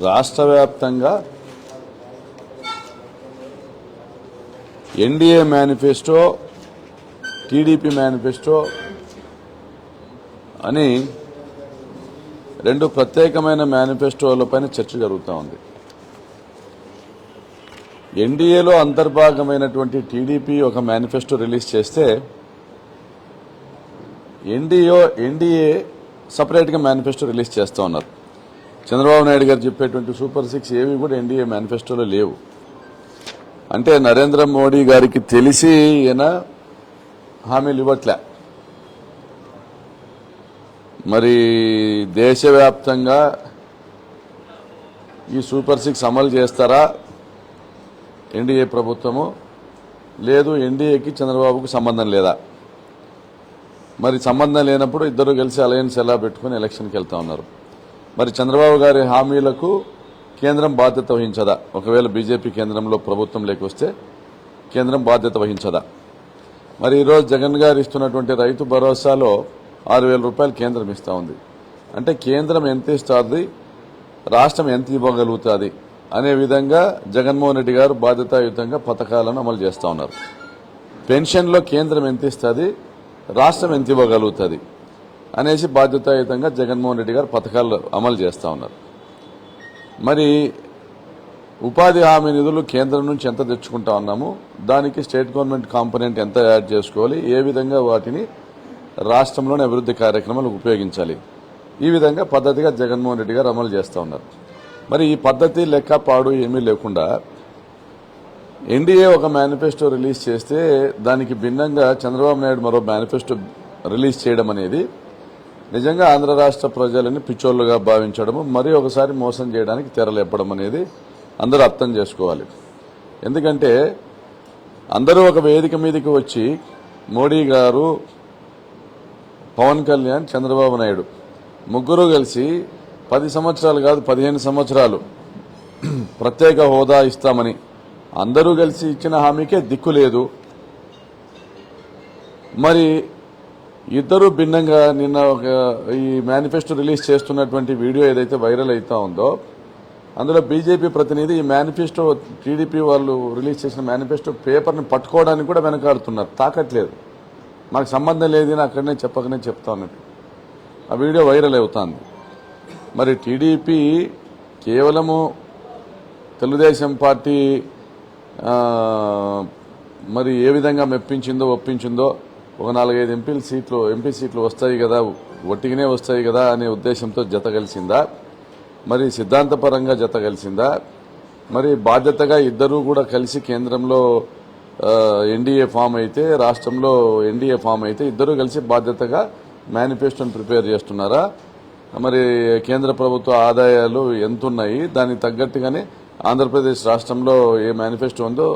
రాష్ట్ర వ్యాప్తంగా NDA manifesto, TDP manifesto అని రెండు ప్రత్యేకమైన మేనిఫెస్టోలపైన చర్చ జరుగుతూ ఉంది. ఎన్డీఏలో అంతర్భాగమైనటువంటి టీడీపీ ఒక మేనిఫెస్టో రిలీజ్ చేస్తే ఎన్డీఏ సపరేట్గా మేనిఫెస్టో రిలీజ్ చేస్తూ ఉన్నారు. చంద్రబాబు నాయుడు గారు చెప్పేటువంటి సూపర్ 6 ఏవి కూడా ఎన్డీఏ మేనిఫెస్టోలో లేవు. అంటే నరేంద్ర మోడీ గారికి తెలిసి ఈయన హామీలు ఇవ్వట్లే. మరి దేశవ్యాప్తంగా ఈ సూపర్ 6 అమలు చేస్తారా ఎన్డీఏ ప్రభుత్వము, లేదు ఎన్డీఏకి చంద్రబాబుకు సంబంధం లేదా? మరి సంబంధం లేనప్పుడు ఇద్దరు కలిసి అలయన్స్ ఎలా పెట్టుకుని ఎలక్షన్కి వెళ్తా ఉన్నారు. మరి చంద్రబాబు గారి హామీలకు కేంద్రం బాధ్యత వహించదా? ఒకవేళ బీజేపీ కేంద్రంలో ప్రభుత్వం లేకొస్తే కేంద్రం బాధ్యత వహించదా? మరి ఈరోజు జగన్ గారు ఇస్తున్నటువంటి రైతు భరోసాలో 6,000 రూపాయలు కేంద్రం ఇస్తూ ఉంది. అంటే కేంద్రం ఎంత ఇస్తుంది, రాష్ట్రం ఎంత ఇవ్వగలుగుతుంది అనే విధంగా జగన్మోహన్ రెడ్డి గారు బాధ్యతాయుతంగా పథకాలను అమలు చేస్తూ ఉన్నారు. పెన్షన్లో కేంద్రం ఎంత ఇస్తుంది, రాష్ట్రం ఎంత ఇవ్వగలుగుతుంది అనేసి బాధ్యతాయుతంగా జగన్మోహన్ రెడ్డి గారు పథకాలు అమలు చేస్తూ ఉన్నారు. మరి ఉపాధి హామీ నిధులు కేంద్రం నుంచి ఎంత తెచ్చుకుంటా ఉన్నాము, దానికి స్టేట్ గవర్నమెంట్ కాంపోనెంట్ ఎంత యాడ్ చేసుకోవాలి, ఏ విధంగా వాటిని రాష్ట్రంలోని అభివృద్ధి కార్యక్రమాలు ఉపయోగించాలి, ఈ విధంగా పద్ధతిగా జగన్మోహన్ రెడ్డి గారు అమలు చేస్తూ ఉన్నారు. మరి ఈ పద్ధతి లెక్క పాడు ఏమీ లేకుండా ఎన్డీఏ ఒక మేనిఫెస్టో రిలీజ్ చేస్తే దానికి భిన్నంగా చంద్రబాబు నాయుడు మరో మేనిఫెస్టో రిలీజ్ చేయడం అనేది నిజంగా ఆంధ్ర రాష్ట్ర ప్రజలని పిచ్చోళ్లుగా భావించడము, మరి ఒకసారి మోసం చేయడానికి తెరలేపడం అనేది అందరూ అర్థం చేసుకోవాలి. ఎందుకంటే అందరూ ఒక వేదిక మీదకి వచ్చి మోడీ గారు, పవన్ కళ్యాణ్, చంద్రబాబు నాయుడు ముగ్గురు కలిసి 10 సంవత్సరాలు కాదు 15 సంవత్సరాలు ప్రత్యేక హోదా ఇస్తామని అందరూ కలిసి ఇచ్చిన హామీకే దిక్కు లేదు. మరి ఇద్దరు భిన్నంగా నిన్న ఈ మేనిఫెస్టో రిలీజ్ చేస్తున్నటువంటి వీడియో ఏదైతే వైరల్ అవుతా ఉందో అందులో బీజేపీ ప్రతినిధి ఈ మేనిఫెస్టో, టీడీపీ వాళ్ళు రిలీజ్ చేసిన మేనిఫెస్టో పేపర్ని పట్టుకోవడానికి కూడా వెనకాడుతున్నారు, తాకట్లేదు. మాకు సంబంధం లేదని అక్కడనే చెప్పకనే చెప్తా ఉన్నట్టు ఆ వీడియో వైరల్ అవుతుంది. మరి టీడీపీ కేవలము తెలుగుదేశం పార్టీ మరి ఏ విధంగా మెప్పించిందో ఒప్పించిందో, ఒక 4-5 ఎంపీ సీట్లు వస్తాయి కదా, ఒట్టిగానే వస్తాయి కదా అనే ఉద్దేశంతో జత కలిసిందా, మరి సిద్ధాంతపరంగా జత కలిసిందా, మరి బాధ్యతగా ఇద్దరూ కూడా కలిసి కేంద్రంలో ఎన్డీఏ ఫామ్ అయితే, రాష్ట్రంలో ఎన్డీఏ ఫామ్ అయితే ఇద్దరూ కలిసి బాధ్యతగా మేనిఫెస్టోని ప్రిపేర్ చేస్తున్నారా? మరి కేంద్ర ప్రభుత్వ ఆదాయాలు ఎంతున్నాయి, దానికి తగ్గట్టుగానే ఆంధ్రప్రదేశ్ రాష్ట్రంలో ఏ మేనిఫెస్టో ఉందో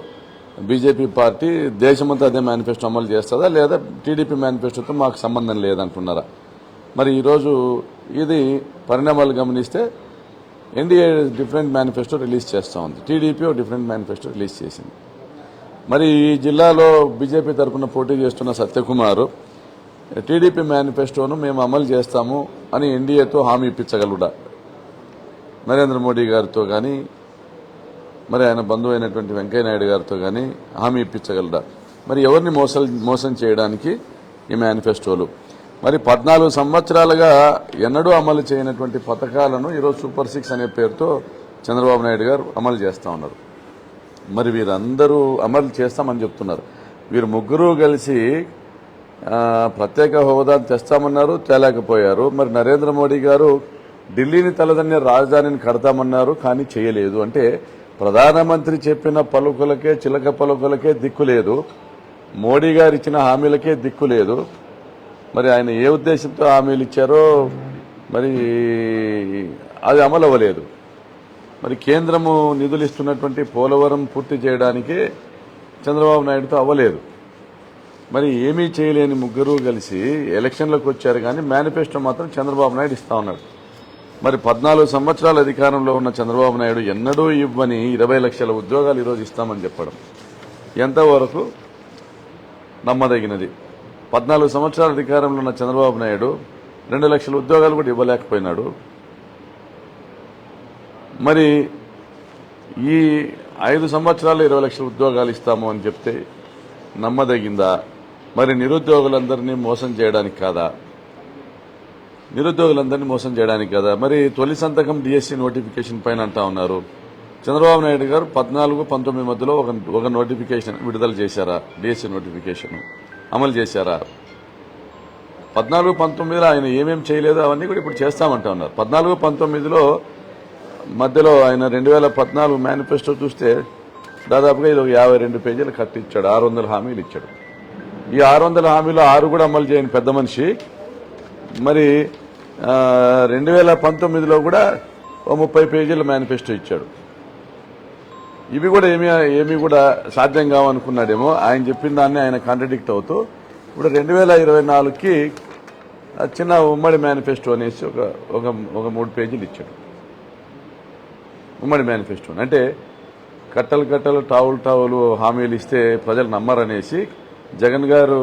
బీజేపీ పార్టీ దేశమంతా అదే మేనిఫెస్టో అమలు చేస్తుందా, లేదా టీడీపీ మేనిఫెస్టోతో మాకు సంబంధం లేదంటున్నారా? మరి ఈరోజు ఇది పరిణామాలు గమనిస్తే ఎన్డీఏ డిఫరెంట్ మేనిఫెస్టో రిలీజ్ చేస్తూ ఉంది, టీడీపీ డిఫరెంట్ మేనిఫెస్టో రిలీజ్ చేసింది. మరి ఈ జిల్లాలో బీజేపీ తరఫున పోటీ చేస్తున్న సత్యకుమార్ టీడీపీ మేనిఫెస్టోను మేము అమలు చేస్తాము అని ఎన్డీఏతో హామీ ఇప్పించగలడా? నరేంద్ర మోడీ గారితో కానీ, మరి ఆయన బంధువు అయినటువంటి వెంకయ్యనాయుడు గారితో కానీ హామీ ఇప్పించగలడా? మరి ఎవరిని మోసం చేయడానికి ఈ మేనిఫెస్టోలు? మరి 14 సంవత్సరాలుగా ఎన్నడూ అమలు చేయనటువంటి పథకాలను ఈరోజు సూపర్ 6 అనే పేరుతో చంద్రబాబు నాయుడు గారు అమలు చేస్తూ ఉన్నారు. మరి వీరందరూ అమలు చేస్తామని చెప్తున్నారు. వీరు ముగ్గురు కలిసి ప్రత్యేక హోదా తెస్తామన్నారు, తేలేకపోయారు. మరి నరేంద్ర మోడీ గారు ఢిల్లీని తలదన్నే రాజధానిని కడతామన్నారు, కానీ చేయలేదు. అంటే ప్రధానమంత్రి చెప్పిన పలుకులకే, చిలక పలుకులకే దిక్కు లేదు, మోడీ గారు ఇచ్చిన హామీలకే దిక్కు లేదు. మరి ఆయన ఏ ఉద్దేశంతో హామీలు ఇచ్చారో మరి అది అమలు అవ్వలేదు. మరి కేంద్రము నిధులు ఇస్తున్నటువంటి పోలవరం పూర్తి చేయడానికి చంద్రబాబు నాయుడుతో అవ్వలేదు. మరి ఏమీ చేయలేని ముగ్గురు కలిసి ఎలక్షన్లకు వచ్చారు, కానీ మేనిఫెస్టో మాత్రం చంద్రబాబు నాయుడు ఇస్తా ఉన్నాడు. మరి 14 సంవత్సరాల అధికారంలో ఉన్న చంద్రబాబు నాయుడు ఎన్నడూ ఇవ్వని 20 లక్షల ఉద్యోగాలు ఈరోజు ఇస్తామని చెప్పడం ఎంతవరకు నమ్మదగినది? 14 సంవత్సరాల అధికారంలో ఉన్న చంద్రబాబు నాయుడు 2 లక్షల ఉద్యోగాలు కూడా ఇవ్వలేకపోయినాడు. మరి ఈ 5 సంవత్సరాలు 20 లక్షల ఉద్యోగాలు ఇస్తాము అని చెప్తే నమ్మదగిందా? మరి నిరుద్యోగులందరినీ మోసం చేయడానికి కాదా? నిరుద్యోగులందరినీ మోసం చేయడానికి కదా. మరి తొలి సంతకం డిఎస్సి నోటిఫికేషన్ పైన అంటా ఉన్నారు. చంద్రబాబు నాయుడు గారు 14-19 మధ్యలో ఒక నోటిఫికేషన్ విడుదల చేశారా? డిఎస్సి నోటిఫికేషన్ అమలు చేశారా? 14-19లో ఆయన ఏమేం చేయలేదో అవన్నీ కూడా ఇప్పుడు చేస్తామంటా ఉన్నారు. 14-19లో మధ్యలో ఆయన 2014 మేనిఫెస్టో చూస్తే దాదాపుగా ఇది 52 పేజీలు కట్టించాడు. 600 హామీలు ఇచ్చాడు. ఈ 600 హామీలో 6 కూడా అమలు చేయని పెద్ద మనిషి మరి 2019లో కూడా 30 పేజీల మేనిఫెస్టో ఇచ్చాడు. ఇవి కూడా ఏమీ కూడా సాధ్యం కావనుకున్నాడేమో. ఆయన చెప్పిన దాన్ని ఆయన కాంట్రడిక్ట్ అవుతూ ఇప్పుడు 2024కి చిన్న ఉమ్మడి మేనిఫెస్టో అనేసి ఒక 3 పేజీలు ఇచ్చాడు. ఉమ్మడి మేనిఫెస్టో అంటే కట్టలు టావులు హామీలు ఇస్తే ప్రజలు నమ్మరనేసి జగన్ గారు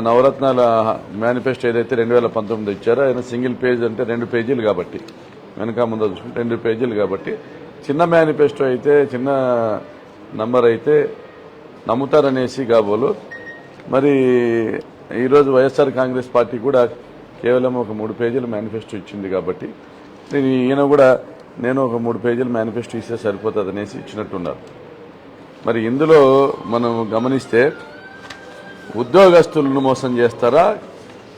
నవరత్నాల మేనిఫెస్టో ఏదైతే 2019 ఇచ్చారో ఆయన సింగిల్ పేజ్ అంటే 2 పేజీలు కాబట్టి వెనక ముందు చూసుకుంటే 2 పేజీలు కాబట్టి చిన్న మేనిఫెస్టో అయితే చిన్న నంబర్ అయితే నమ్ముతారనేసి కాబోలు. మరి ఈరోజు వైఎస్ఆర్ కాంగ్రెస్ పార్టీ కూడా కేవలం ఒక 3 పేజీల మేనిఫెస్టో ఇచ్చింది కాబట్టి ఈయన కూడా నేను ఒక 3 పేజీల మేనిఫెస్టో ఇస్తే సరిపోతుంది అనేసి ఇచ్చినట్టున్నారు. మరి ఇందులో మనం గమనిస్తే ఉద్యోగస్తులను మోసం చేస్తారా,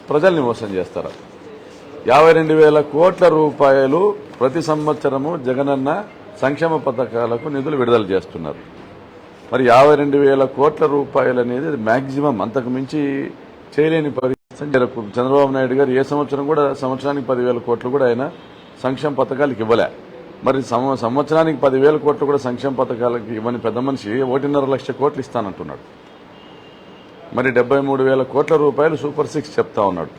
ప్రజల్ని మోసం చేస్తారా? 52,000 కోట్ల రూపాయలు ప్రతి సంవత్సరము జగనన్న సంక్షేమ పథకాలకు నిధులు విడుదల చేస్తున్నారు. మరి 52,000 కోట్ల రూపాయలు అనేది మాక్సిమం, అంతకు మించి చేయలేని పరిస్థితి. చంద్రబాబు నాయుడు గారు ఏ సంవత్సరం కూడా సంవత్సరానికి 10,000 కోట్లు కూడా ఆయన సంక్షేమ పథకాలకు ఇవ్వలే. మరి సంవత్సరానికి 10,000 కోట్లు కూడా సంక్షేమ పథకాలకు ఇవ్వని పెద్ద మనిషి 1.5 లక్ష కోట్లు ఇస్తానంటున్నాడు. మరి 73,000 కోట్ల రూపాయలు సూపర్ 6 చెప్తా ఉన్నాడు.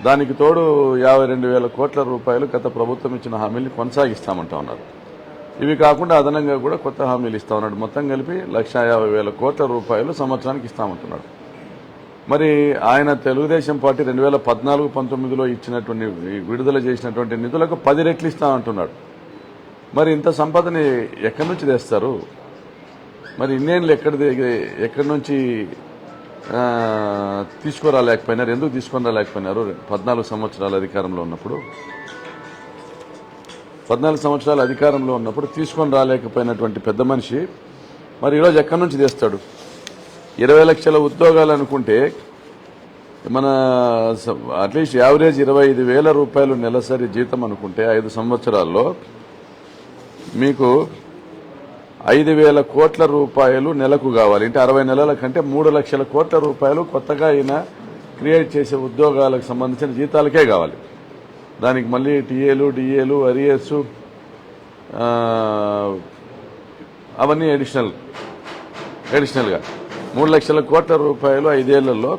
దానికి తోడు 52,000 కోట్ల రూపాయలు గత ప్రభుత్వం ఇచ్చిన హామీల్ని కొనసాగిస్తామంటా ఉన్నారు. ఇవి కాకుండా అదనంగా కూడా కొత్త హామీలు ఇస్తా ఉన్నాడు. మొత్తం కలిపి 1,50,000 కోట్ల రూపాయలు సంవత్సరానికి ఇస్తామంటున్నాడు. మరి ఆయన తెలుగుదేశం పార్టీ 2014-19లో ఇచ్చినటువంటి విడుదల చేసినటువంటి నిధులకు 10 రెట్లు ఇస్తామంటున్నాడు. మరి ఇంత సంపదని ఎక్కడి నుంచి తెస్తారు? మరి ఇన్నేళ్ళు ఎక్కడి నుంచి తీసుకురాలేకపోయినారు? ఎందుకు తీసుకొని రాలేకపోయినారు? 14 సంవత్సరాల అధికారంలో ఉన్నప్పుడు 14 సంవత్సరాల అధికారంలో ఉన్నప్పుడు తీసుకొని రాలేకపోయినటువంటి పెద్ద మనిషి మరి ఈరోజు ఎక్కడి నుంచి తెస్తాడు? 20 లక్షల ఉద్యోగాలు అనుకుంటే మన అట్లీస్ట్ యావరేజ్ 25,000 రూపాయలు నెలసరి జీతం అనుకుంటే 5 సంవత్సరాల్లో మీకు 5,000 కోట్ల రూపాయలు నెలకు కావాలి. అంటే 60 నెలల కంటే 3 లక్షల కోట్ల రూపాయలు కొత్తగా అయినా క్రియేట్ చేసే ఉద్యోగాలకు సంబంధించిన జీతాలకే కావాలి. దానికి మళ్ళీ టీఏలు, డిఏలు, అరియర్స్ అవన్నీ అడిషనల్గా 3 లక్షల కోట్ల రూపాయలు 5 ఏళ్లలో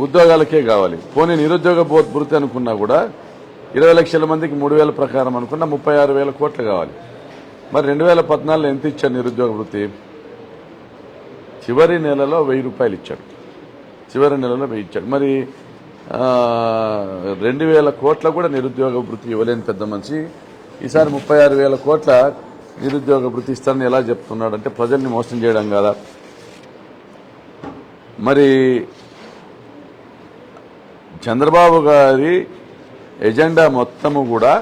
ఉద్యోగాలకే కావాలి. పోనీ నిరుద్యోగ భృతి అనుకున్నా కూడా 20 లక్షల మందికి 3,000 ప్రకారం అనుకున్నా 36,000 కోట్లు కావాలి. మరి 2014లో ఎంత ఇచ్చాడు నిరుద్యోగ భృతి? చివరి నెలలో 1,000 రూపాయలు ఇచ్చాడు. చివరి నెలలో 1,000 ఇచ్చాడు. మరి 2,000 కోట్ల కూడా నిరుద్యోగ భృతి ఇవ్వలేని పెద్ద మనిషి ఈసారి 36,000 కోట్ల నిరుద్యోగ భృతి ఇస్తారని ఎలా చెప్తున్నాడంటే ప్రజల్ని మోసం చేయడం కదా. మరి చంద్రబాబు గారి ఎజెండా మొత్తము కూడా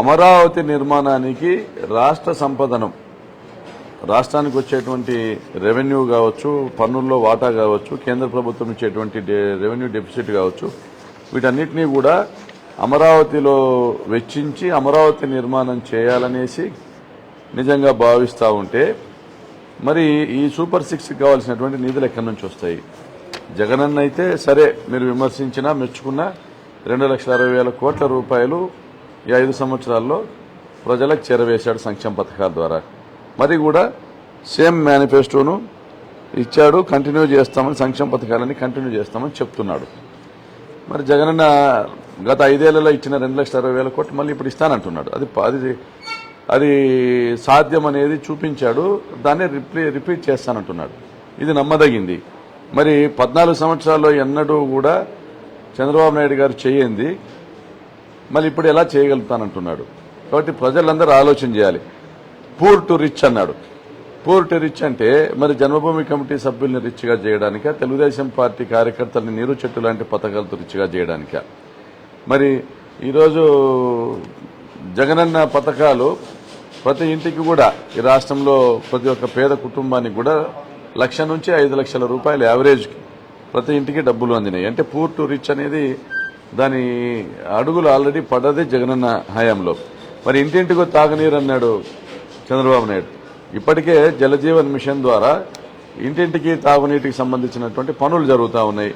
అమరావతి నిర్మాణానికి రాష్ట్ర సంపదను, రాష్ట్రానికి వచ్చేటువంటి రెవెన్యూ కావచ్చు, పన్నుల్లో వాటా కావచ్చు, కేంద్ర ప్రభుత్వం ఇచ్చేటువంటి రెవెన్యూ డెఫిసిట్ కావచ్చు, వీటన్నిటినీ కూడా అమరావతిలో వెచ్చించి అమరావతి నిర్మాణం చేయాలనేసి నిజంగా భావిస్తూ ఉంటే మరి ఈ సూపర్ 6కి కావాల్సినటువంటి నిధులు ఎక్కడి నుంచి వస్తాయి? జగనన్న అయితే సరే, మీరు విమర్శించినా మెచ్చుకున్నా 2,60,000 కోట్ల రూపాయలు ఈ 5 సంవత్సరాల్లో ప్రజలకు చేరవేశాడు సంక్షేమ పథకాల ద్వారా. మరి కూడా సేమ్ మేనిఫెస్టోను ఇచ్చాడు, కంటిన్యూ చేస్తామని, సంక్షేమ పథకాలని కంటిన్యూ చేస్తామని చెప్తున్నాడు. మరి జగనన్న గత 5 ఏళ్లలో ఇచ్చిన 2,60,000 కోట్లు మళ్ళీ ఇప్పుడు ఇస్తానంటున్నాడు. అది సాధ్యం అనేది చూపించాడు, దాన్ని రిపీట్ చేస్తానంటున్నాడు. ఇది నమ్మదగింది. మరి 14 సంవత్సరాల్లో ఎన్నడూ కూడా చంద్రబాబు నాయుడు గారు చేయింది మళ్ళీ ఇప్పుడు ఎలా చేయగలుగుతానంటున్నాడు. కాబట్టి ప్రజలందరూ ఆలోచన చేయాలి. పూర్ టు రిచ్ అన్నాడు. పూర్ టు రిచ్ అంటే మరి జన్మభూమి కమిటీ సభ్యుల్ని రిచ్గా చేయడానికా, తెలుగుదేశం పార్టీ కార్యకర్తల్ని నీరు చెట్టు లాంటి పథకాలతో రిచ్గా చేయడానికా? మరి ఈరోజు జగనన్న పథకాలు ప్రతి ఇంటికి కూడా ఈ రాష్ట్రంలో ప్రతి ఒక్క పేద కుటుంబానికి కూడా 1,00,000 నుంచి 5 లక్షల రూపాయలు యావరేజ్కి ప్రతి ఇంటికి డబ్బులు అందినాయి. అంటే పూర్ టు రిచ్ అనేది దాని అడుగులు ఆల్రెడీ పడ్డది జగనన్న హయాంలో. మరి ఇంటింటికి తాగునీరు అన్నాడు చంద్రబాబు నాయుడు. ఇప్పటికే జలజీవన్ మిషన్ ద్వారా ఇంటింటికి తాగునీటికి సంబంధించినటువంటి పనులు జరుగుతూ ఉన్నాయి.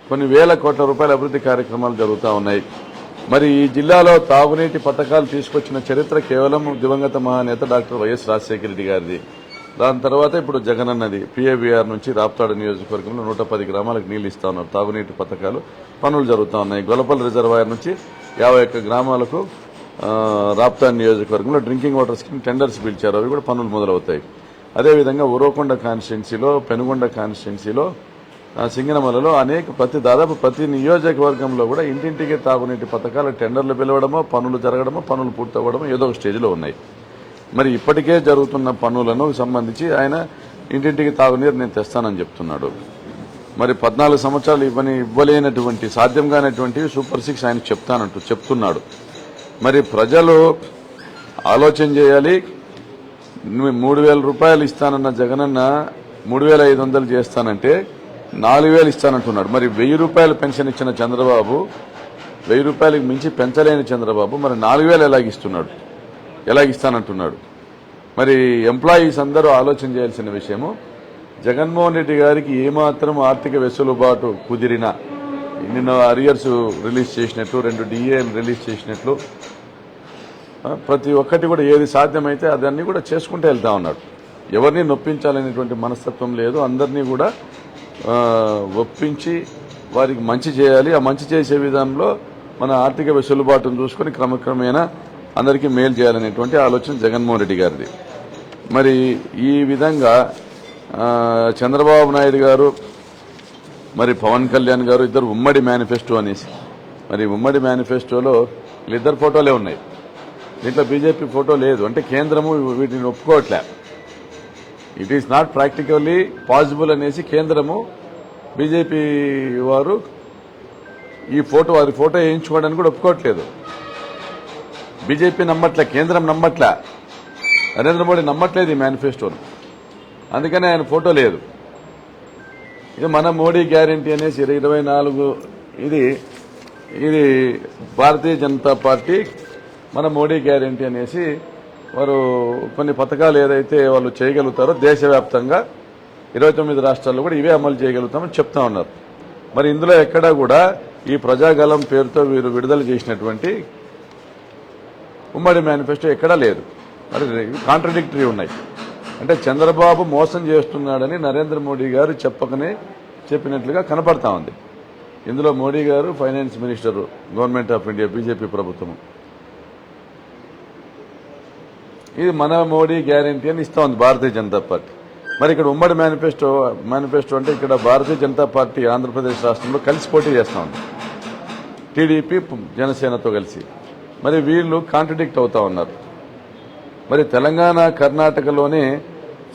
కొన్ని వేల కోట్ల రూపాయల అభివృద్ధి కార్యక్రమాలు జరుగుతూ ఉన్నాయి. మరి ఈ జిల్లాలో తాగునీటి పథకాలు తీసుకొచ్చిన చరిత్ర కేవలం దివంగత మహానేత డాక్టర్ వైఎస్ రాజశేఖర రెడ్డి గారిది. దాని తర్వాత ఇప్పుడు జగనన్నది. పిఏబీఆర్ నుంచి రాప్తాడు నియోజకవర్గంలో 110 గ్రామాలకు నీళ్లు ఇస్తా ఉన్నారు. తాగునీటి పథకాలు పనులు జరుగుతూ ఉన్నాయి. గొల్లపల్లి రిజర్వాయర్ నుంచి 51 గ్రామాలకు రాప్తాడు నియోజకవర్గంలో డ్రింకింగ్ వాటర్ స్కీమ్ టెండర్స్ పిలిచారు. అవి కూడా పనులు మొదలవుతాయి. అదేవిధంగా ఉరవకొండ కాన్స్టిట్యున్సీలో, పెనుగొండ కాన్స్టిట్యున్సీలో, సింగనమలలో దాదాపు ప్రతి నియోజకవర్గంలో కూడా ఇంటింటికి తాగునీటి పథకాల టెండర్లు పిలవడమో, పనులు జరగడమో, పనులు పూర్తవ్వడమో ఏదో ఒక స్టేజ్లో ఉన్నాయి. మరి ఇప్పటికే జరుగుతున్న పనులను సంబంధించి ఆయన ఇంటింటికి తాగునీరు నేను తెస్తానని చెప్తున్నాడు. మరి 14 సంవత్సరాలు ఇవ్వలేనటువంటి సాధ్యం కానటువంటి సూపర్ 6 ఆయన చెప్తున్నాడు. మరి ప్రజలు ఆలోచన చేయాలి. 3,000 రూపాయలు ఇస్తానన్న జగనన్న 3,500 చేస్తానంటే 4,000 ఇస్తానంటున్నాడు. మరి 1,000 రూపాయలు పెన్షన్ ఇచ్చిన చంద్రబాబు 1,000 రూపాయలకు మించి పెంచలేని చంద్రబాబు మరి 4,000 ఎలాగిస్తానంటున్నాడు. మరి ఎంప్లాయీస్ అందరూ ఆలోచన చేయాల్సిన విషయము, జగన్మోహన్ రెడ్డి గారికి ఏమాత్రం ఆర్థిక వెసులుబాటు కుదిరినా, నిన్న అరియర్స్ రిలీజ్ చేసినట్లు, 2 డిఏలు రిలీజ్ చేసినట్లు, ప్రతి ఒక్కటి కూడా ఏది సాధ్యమైతే అదన్నీ కూడా చేసుకుంటూ వెళ్తా ఉన్నాడు. ఎవరిని నొప్పించాలనేటువంటి మనస్తత్వం లేదు. అందరినీ కూడా ఒప్పించి వారికి మంచి చేయాలి. ఆ మంచి చేసే విధానంలో మన ఆర్థిక వెసులుబాటును చూసుకొని క్రమక్రమేణా అందరికీ మేలు చేయాలనేటువంటి ఆలోచన జగన్మోహన్ రెడ్డి గారిది. మరి ఈ విధంగా చంద్రబాబు నాయుడు గారు మరి పవన్ కళ్యాణ్ గారు ఇద్దరు ఉమ్మడి మేనిఫెస్టో అనేసి, మరి ఉమ్మడి మేనిఫెస్టోలో వీళ్ళిద్దరు ఫోటోలే ఉన్నాయి. దీంట్లో బీజేపీ ఫోటో లేదు. అంటే కేంద్రము వీటిని ఒప్పుకోవట్లే. It is not practically possible అనేసి కేంద్రము బీజేపీ వారు వారి ఫోటో వేయించుకోవడానికి కూడా ఒప్పుకోవట్లేదు. బీజేపీ నమ్మట్లే, కేంద్రం నమ్మట్లే, నరేంద్ర మోడీ నమ్మట్లేదు ఈ మేనిఫెస్టోను. అందుకనే ఆయన ఫోటో లేదు. ఇక మన మోడీ గ్యారంటీ అనేసి 24 ఇది భారతీయ జనతా పార్టీ మన మోడీ గ్యారంటీ అనేసి వారు కొన్ని పథకాలు ఏదైతే వాళ్ళు చేయగలుగుతారో దేశవ్యాప్తంగా 29 రాష్ట్రాల్లో కూడా ఇవే అమలు చేయగలుగుతామని చెప్తా ఉన్నారు. మరి ఇందులో ఎక్కడా కూడా ఈ ప్రజాగలం పేరుతో వీరు విడుదల చేసినటువంటి ఉమ్మడి మేనిఫెస్టో ఎక్కడా లేదు. మరి కాంట్రడిక్టరీ ఉన్నాయి. అంటే చంద్రబాబు మోసం చేస్తున్నాడని నరేంద్ర మోడీ గారు చెప్పినట్లుగా కనపడతా ఉంది. ఇందులో మోడీ గారు finance minister, government of India, BJP ప్రభుత్వం ఇది మన మోడీ గ్యారంటీ అని ఇస్తా ఉంది భారతీయ జనతా పార్టీ. మరి ఇక్కడ ఉమ్మడి మేనిఫెస్టో అంటే ఇక్కడ భారతీయ జనతా పార్టీ ఆంధ్రప్రదేశ్ రాష్ట్రంలో కలిసి పోటీ చేస్తా ఉంది, టీడీపీ జనసేనతో కలిసి. మరి వీళ్ళు కాంట్రడిక్ట్ అవుతా ఉన్నారు. మరి తెలంగాణ కర్ణాటకలోనే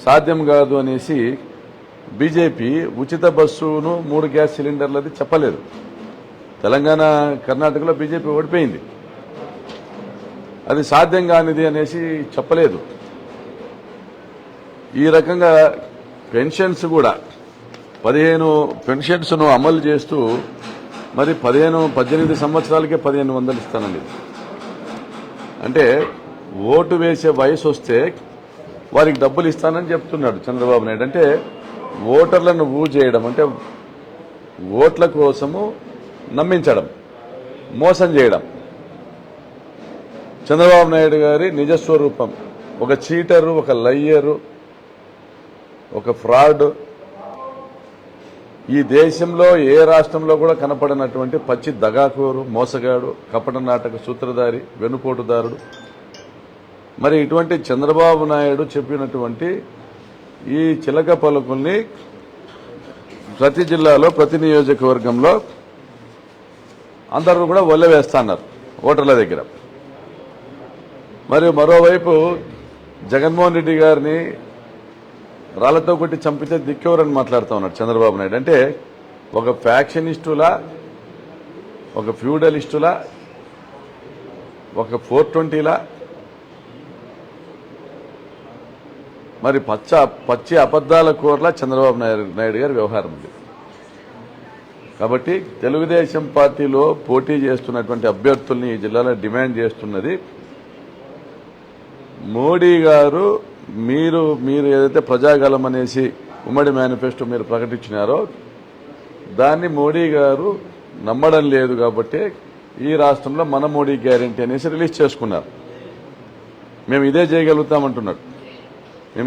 సాధ్యం కాదు అనేసి బీజేపీ ఉచిత బస్సును 3 గ్యాస్ సిలిండర్లది చెప్పలేదు. తెలంగాణ కర్ణాటకలో బీజేపీ ఓడిపోయింది. అది సాధ్యం కానిది అనేసి చెప్పలేదు. ఈ రకంగా పెన్షన్స్ కూడా 15 పెన్షన్స్ను అమలు చేస్తూ మరి 18 సంవత్సరాలకే 1,500 ఇస్తానండి. అంటే ఓటు వేసే వయసు వస్తే వారికి డబ్బులు ఇస్తానని చెప్తున్నాడు చంద్రబాబు నాయుడు. అంటే ఓటర్లను చేయడం, అంటే ఓట్ల కోసము నమ్మించడం, మోసం చేయడం చంద్రబాబు నాయుడు గారి నిజస్వరూపం. ఒక చీటరు, ఒక లయ్యరు, ఒక ఫ్రాడ్. ఈ దేశంలో ఏ రాష్ట్రంలో కూడా కనపడినటువంటి పచ్చి దగాకోరు, మోసగాడు, కపట నాటక సూత్రధారి, వెనుపోటుదారుడు. మరి ఇటువంటి చంద్రబాబు నాయుడు చెప్పినటువంటి ఈ చిలక పలుకుల్ని ప్రతి జిల్లాలో, ప్రతి నియోజకవర్గంలో అందరూ కూడా ఒల్లవేస్తున్నారు ఓటర్ల దగ్గర. మరియు మరోవైపు జగన్మోహన్ రెడ్డి గారిని రాళ్లతో కొట్టి చంపితే దిక్కెవరని మాట్లాడుతూ ఉన్నాడు చంద్రబాబు నాయుడు. అంటే ఒక ఫ్యాక్షనిస్టులా, ఒక ఫ్యూడలిస్టులా, ఒక 420లా, మరి పచ్చి అబద్దాల కోరలా చంద్రబాబు నాయుడు గారి వ్యవహారం ఉంది. కాబట్టి తెలుగుదేశం పార్టీలో పోటీ చేస్తున్నటువంటి అభ్యర్థుల్ని ఈ జిల్లాలో డిమాండ్ చేస్తున్నది, మోడీ గారు మీరు ఏదైతే ప్రజాగలం అనేసి ఉమ్మడి మేనిఫెస్టో మీరు ప్రకటించినారో దాన్ని మోడీ గారు నమ్మడం లేదు. కాబట్టి ఈ రాష్ట్రంలో మన మోడీ గ్యారెంటీ అనేసి రిలీజ్ చేసుకున్నారు. మేము ఇదే చేయగలుగుతామంటున్నారు,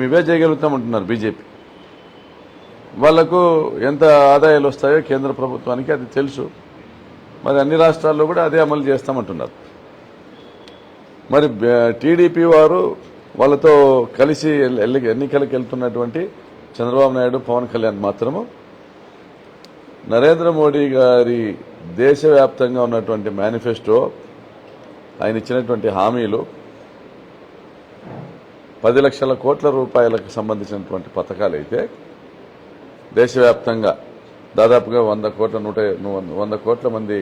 ఇవే చేయగలుగుతామంటున్నారు బీజేపీ. వాళ్లకు ఎంత ఆదాయాలు వస్తాయో కేంద్ర ప్రభుత్వానికి అది తెలుసు. మరి అన్ని రాష్ట్రాల్లో కూడా అదే అమలు చేస్తామంటున్నారు. మరి టీడీపీ వారు వాళ్ళతో కలిసి ఎన్నికలకు వెళ్తున్నటువంటి చంద్రబాబు నాయుడు, పవన్ కళ్యాణ్ మాత్రము నరేంద్ర మోడీ గారి దేశవ్యాప్తంగా ఉన్నటువంటి మేనిఫెస్టో, ఆయన ఇచ్చినటువంటి హామీలు 10 లక్షల కోట్ల రూపాయలకు సంబంధించినటువంటి పథకాలు అయితే దేశవ్యాప్తంగా దాదాపుగా 100 కోట్ల మంది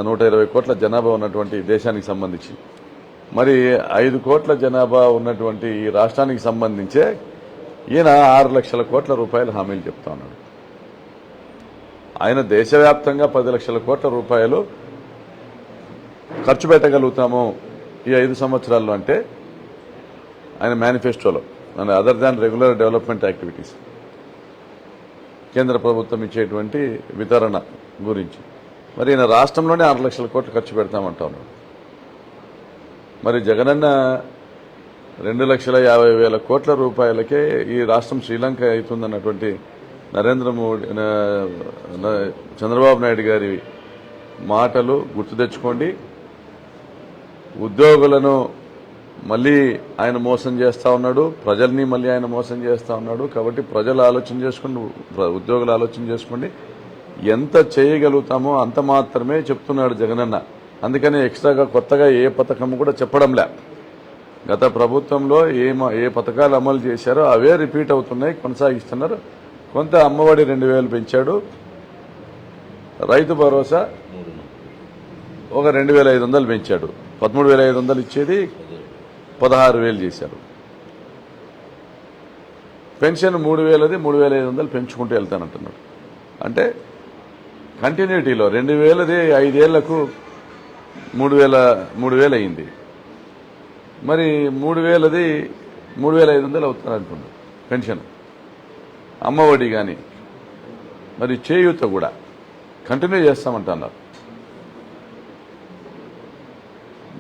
120 కోట్ల జనాభా ఉన్నటువంటి దేశానికి సంబంధించి మరి 5 కోట్ల జనాభా ఉన్నటువంటి ఈ రాష్ట్రానికి సంబంధించే ఈయన 6 లక్షల కోట్ల రూపాయల హామీలు చెప్తా ఉన్నాడు. ఆయన దేశవ్యాప్తంగా 10 లక్షల కోట్ల రూపాయలు ఖర్చు పెట్టగలుగుతాము ఈ 5 సంవత్సరాల్లో అంటే ఆయన మేనిఫెస్టోలో, other than regular development activities, కేంద్ర ప్రభుత్వం ఇచ్చేటువంటి వితరణ గురించి మరి ఈయన రాష్ట్రంలోనే 6 లక్షల కోట్లు ఖర్చు పెడతామంటా ఉన్నాడు. మరి జగనన్న 2,50,000 కోట్ల రూపాయలకే ఈ రాష్ట్రం శ్రీలంక అవుతుందన్నటువంటి చంద్రబాబు నాయుడు గారి మాటలు గుర్తు తెచ్చుకోండి. ఉద్యోగులను మళ్ళీ ఆయన మోసం చేస్తా ఉన్నాడు, ప్రజల్ని మళ్ళీ ఆయన మోసం చేస్తా ఉన్నాడు. కాబట్టి ప్రజలు ఆలోచన చేసుకోండి, ఉద్యోగులు ఆలోచన చేసుకోండి. ఎంత చేయగలుగుతామో అంత మాత్రమే చెప్తున్నాడు జగనన్న. అందుకని ఎక్స్ట్రాగా కొత్తగా ఏ పథకం కూడా చెప్పడంలే. గత ప్రభుత్వంలో ఏ పథకాలు అమలు చేశారో అవే రిపీట్ అవుతున్నాయి, కొనసాగిస్తున్నారు. కొంత అమ్మఒడి 2,000 పెంచాడు, రైతు భరోసా ఒక 2,500 పెంచాడు, 13,500 ఇచ్చేది 16,000 చేశారు. పెన్షన్ 3,000ది 3,500 పెంచుకుంటూ వెళ్తానంటున్నాడు. అంటే కంటిన్యూటీలో 2,000ది 5 ఏళ్లకు 3,000 అయింది. మరి 3,000ది 3,500 అవుతారంటున్నాడు పెన్షన్. అమ్మఒడి కానీ మరి చేయూత కూడా కంటిన్యూ చేస్తామంటున్నారు.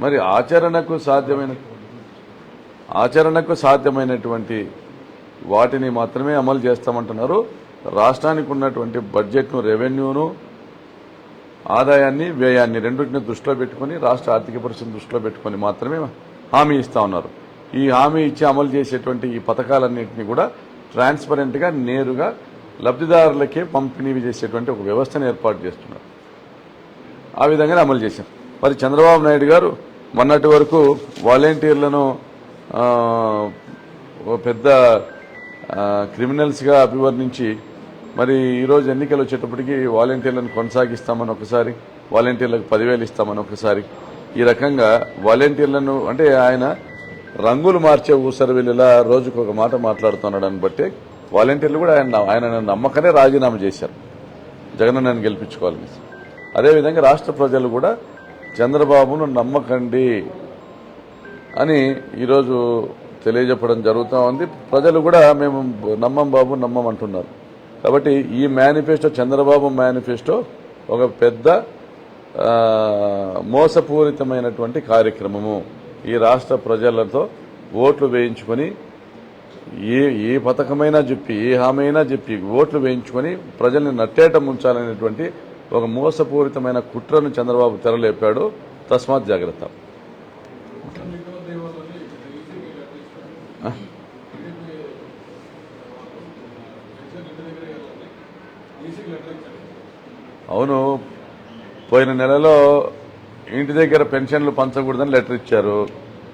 మరి ఆచరణకు సాధ్యమైనటువంటి వాటిని మాత్రమే అమలు చేస్తామంటున్నారు. రాష్ట్రానికి ఉన్నటువంటి బడ్జెట్ను, రెవెన్యూను, ఆదాయాన్ని, వ్యయాన్ని రెండింటిని దృష్టిలో పెట్టుకుని, రాష్ట్ర ఆర్థిక పరిస్థితిని దృష్టిలో పెట్టుకుని మాత్రమే హామీ ఇస్తా ఉన్నారు. ఈ హామీ ఇచ్చి అమలు చేసేటువంటి ఈ పథకాలన్నింటినీ కూడా ట్రాన్స్పరెంట్ గా నేరుగా లబ్ధిదారులకే పంపిణీ చేసేటువంటి ఒక వ్యవస్థను ఏర్పాటు చేస్తున్నారు. ఆ విధంగానే అమలు చేశారు. మరి చంద్రబాబు నాయుడు గారు మొన్నటి వరకు వాలంటీర్లను పెద్ద క్రిమినల్స్గా అభివర్ణించి మరి ఈరోజు ఎన్నికలు వచ్చేటప్పటికి వాలంటీర్లను కొనసాగిస్తామని ఒకసారి, వాలంటీర్లకు 10,000 ఇస్తామని ఒకసారి, ఈ రకంగా వాలంటీర్లను అంటే ఆయన రంగులు మార్చే ఊసరవెల్లిలా రోజుకు ఒక మాట మాట్లాడుతున్నాడని బట్టి వాలంటీర్లు కూడా ఆయన నమ్మకనే రాజీనామా చేశారు జగనన్నను గెలిపించుకోవాలని. అదేవిధంగా రాష్ట్ర ప్రజలు కూడా చంద్రబాబును నమ్మకండి అని ఈరోజు తెలియజెప్పడం జరుగుతూ ఉంది. ప్రజలు కూడా మేము నమ్మం బాబు, నమ్మం అంటున్నారు. కాబట్టి ఈ మేనిఫెస్టో, చంద్రబాబు మేనిఫెస్టో ఒక పెద్ద మోసపూరితమైనటువంటి కార్యక్రమము. ఈ రాష్ట్ర ప్రజలతో ఓట్లు వేయించుకొని ఏ పథకమైనా చెప్పి, ఏ హామీ అయినా చెప్పి ఓట్లు వేయించుకొని ప్రజల్ని నట్టేట ముంచాలనేటువంటి ఒక మోసపూరితమైన కుట్రను చంద్రబాబు తెరలేపాడు. తస్మాత్ జాగ్రత్త. అవును, పోయిన నెలలో ఇంటి దగ్గర పెన్షన్లు పంచకూడదని లెటర్ ఇచ్చారు.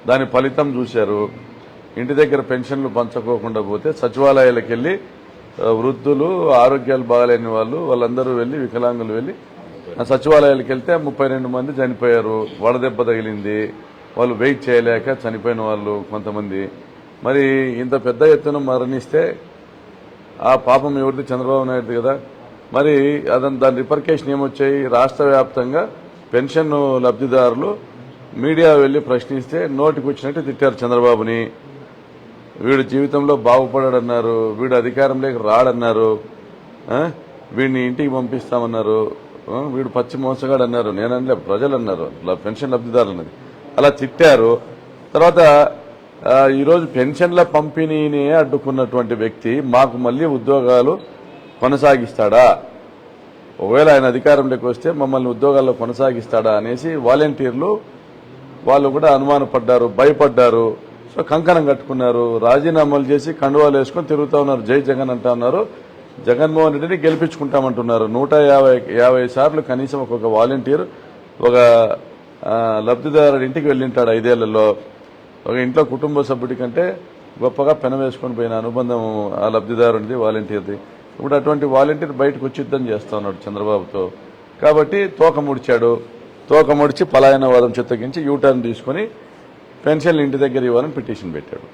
దాని ఫలితం చూశారు. ఇంటి దగ్గర పెన్షన్లు పంచుకోకుండా పోతే సచివాలయాలకు వెళ్ళి వృద్ధులు, ఆరోగ్యాలు బాగాలేని వాళ్ళందరూ వెళ్ళి, వికలాంగులు వెళ్ళి సచివాలయాలకు వెళ్తే 32 మంది చనిపోయారు. వడదెబ్బ తగిలింది, వాళ్ళు వెయిట్ చేయలేక చనిపోయిన వాళ్ళు కొంతమంది. మరి ఇంత పెద్ద ఎత్తున మరణిస్తే ఆ పాపం ఎవరిది? చంద్రబాబు నాయుడు కదా. మరి దాని రిపర్కేషన్ ఏమొచ్చాయి? రాష్ట్ర వ్యాప్తంగా పెన్షన్ లబ్ధిదారులు మీడియా వెళ్లి ప్రశ్నిస్తే నోటికి వచ్చినట్టు తిట్టారు చంద్రబాబుని. వీడు జీవితంలో బాగుపడాడన్నారు, వీడు అధికారంలోకి రాడన్నారు, వీడిని ఇంటికి పంపిస్తామన్నారు, వీడు పచ్చి మోసగాడు అన్నారు. నేనలే, ప్రజలు అన్నారు, పెన్షన్ లబ్ధిదారులు అన్నది. అలా తిట్టారు. తర్వాత ఈరోజు పెన్షన్ల పంపిణీనే అడ్డుకున్నటువంటి వ్యక్తి మాకు మళ్లీ ఉద్యోగాలు కొనసాగిస్తాడా, ఒకవేళ ఆయన అధికారంలోకి వస్తే మమ్మల్ని ఉద్యోగాల్లో కొనసాగిస్తాడా అనేసి వాలంటీర్లు వాళ్ళు కూడా అనుమానపడ్డారు, భయపడ్డారు. సో కంకణం కట్టుకున్నారు, రాజీనామాలు చేసి కండువాలు వేసుకొని తిరుగుతా ఉన్నారు. జై జగన్ అంటా ఉన్నారు. జగన్మోహన్ రెడ్డిని గెలిపించుకుంటామంటున్నారు. 150 సార్లు కనీసం ఒక్కొక్క వాలంటీర్ ఒక లబ్ధిదారుడి ఇంటికి వెళ్ళింటాడు 5 ఏళ్లలో. ఒక ఇంట్లో కుటుంబ సభ్యుడి కంటే గొప్పగా పెనవేసుకొని పోయిన అనుబంధం ఆ లబ్ధిదారుడిది, వాలంటీర్ది. ఇప్పుడు అటువంటి వాలంటీర్ బయటకు వచ్చి యుద్ధం చేస్తా ఉన్నాడు చంద్రబాబుతో. కాబట్టి తోక ముడిచి పలాయనవాదం చిత్తగించి యూటర్న్ తీసుకుని పెన్షన్లు ఇంటి దగ్గర ఇవ్వాలని పిటిషన్ పెట్టాడు.